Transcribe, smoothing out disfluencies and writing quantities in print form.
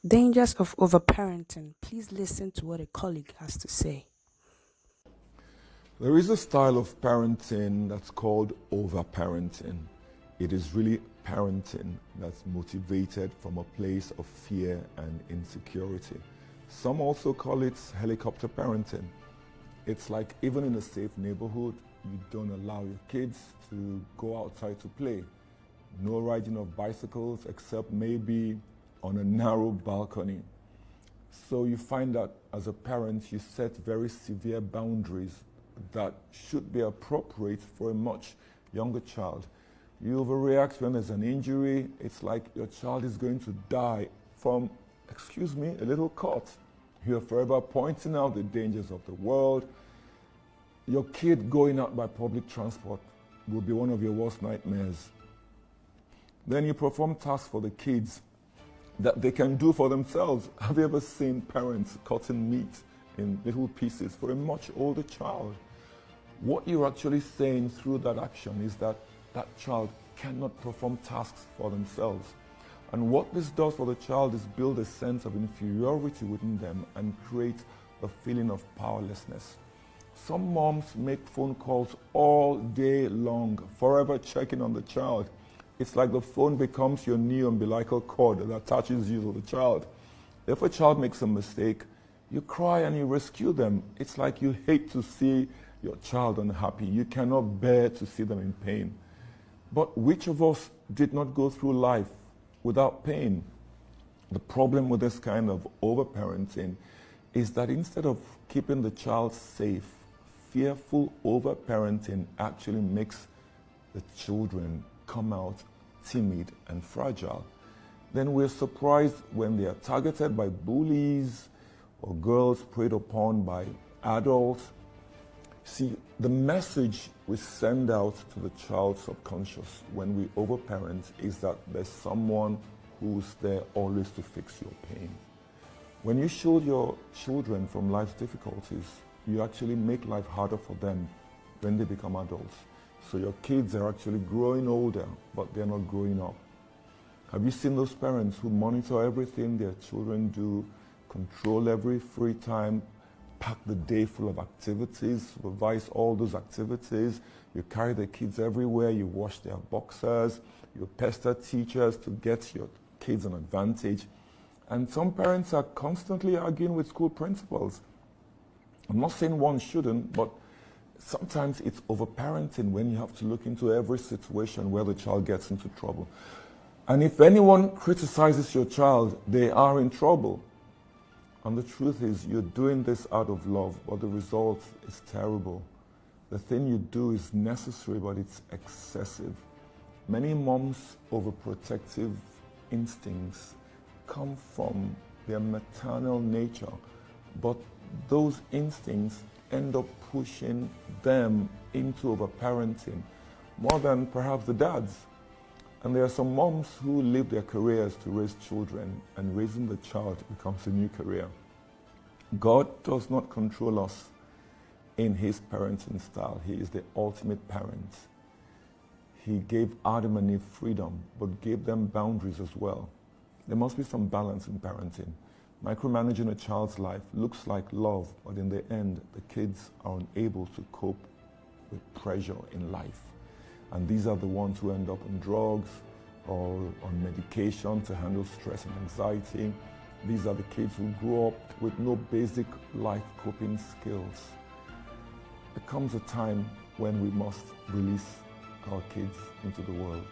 Dangers of overparenting. Please listen to what a colleague has to say. There is a style of parenting that's called overparenting. It is really parenting that's motivated from a place of fear and insecurity. Some also call it helicopter parenting. It's like even in a safe neighborhood, you don't allow your kids to go outside to play. No riding of bicycles except maybe on a narrow balcony. So you find that as a parent, you set very severe boundaries that should be appropriate for a much younger child. You overreact when there's an injury. It's like your child is going to die from, excuse me, a little cut. You're forever pointing out the dangers of the world. Your kid going out by public transport will be one of your worst nightmares. Then you perform tasks for the kids that they can do for themselves. Have you ever seen parents cutting meat in little pieces for a much older child? What you're actually saying through that action is that that child cannot perform tasks for themselves. And what this does for the child is build a sense of inferiority within them and create a feeling of powerlessness. Some moms make phone calls all day long, forever checking on the child. It's like the phone becomes your new umbilical cord that attaches you to the child. If a child makes a mistake, you cry and you rescue them. It's like you hate to see your child unhappy. You cannot bear to see them in pain. But which of us did not go through life without pain? The problem with this kind of overparenting is that instead of keeping the child safe, fearful overparenting actually makes the children come out timid and fragile. Then we're surprised when they are targeted by bullies or girls preyed upon by adults. See, the message we send out to the child's subconscious when we overparent is that there's someone who's there always to fix your pain. When you shield your children from life's difficulties, you actually make life harder for them when they become adults. So your kids are actually growing older, but they're not growing up. Have you seen those parents who monitor everything their children do, control every free time, pack the day full of activities, supervise all those activities? You carry the kids everywhere, you wash their boxers, you pester teachers to get your kids an advantage. And some parents are constantly arguing with school principals. I'm not saying one shouldn't, but sometimes it's overparenting when you have to look into every situation where the child gets into trouble. And if anyone criticizes your child, they are in trouble. And the truth is, you're doing this out of love, but the result is terrible. The thing you do is necessary, but it's excessive. Many moms' overprotective instincts come from their maternal nature, but those instincts end up pushing them into overparenting more than perhaps the dads. And there are some moms who leave their careers to raise children, and raising the child becomes a new career. God does not control us in his parenting style. He is the ultimate parent. He gave Adam and Eve freedom, but gave them boundaries as well. There must be some balance in parenting. Micromanaging a child's life looks like love, but in the end, the kids are unable to cope with pressure in life. And these are the ones who end up on drugs or on medication to handle stress and anxiety. These are the kids who grow up with no basic life coping skills. There comes a time when we must release our kids into the world.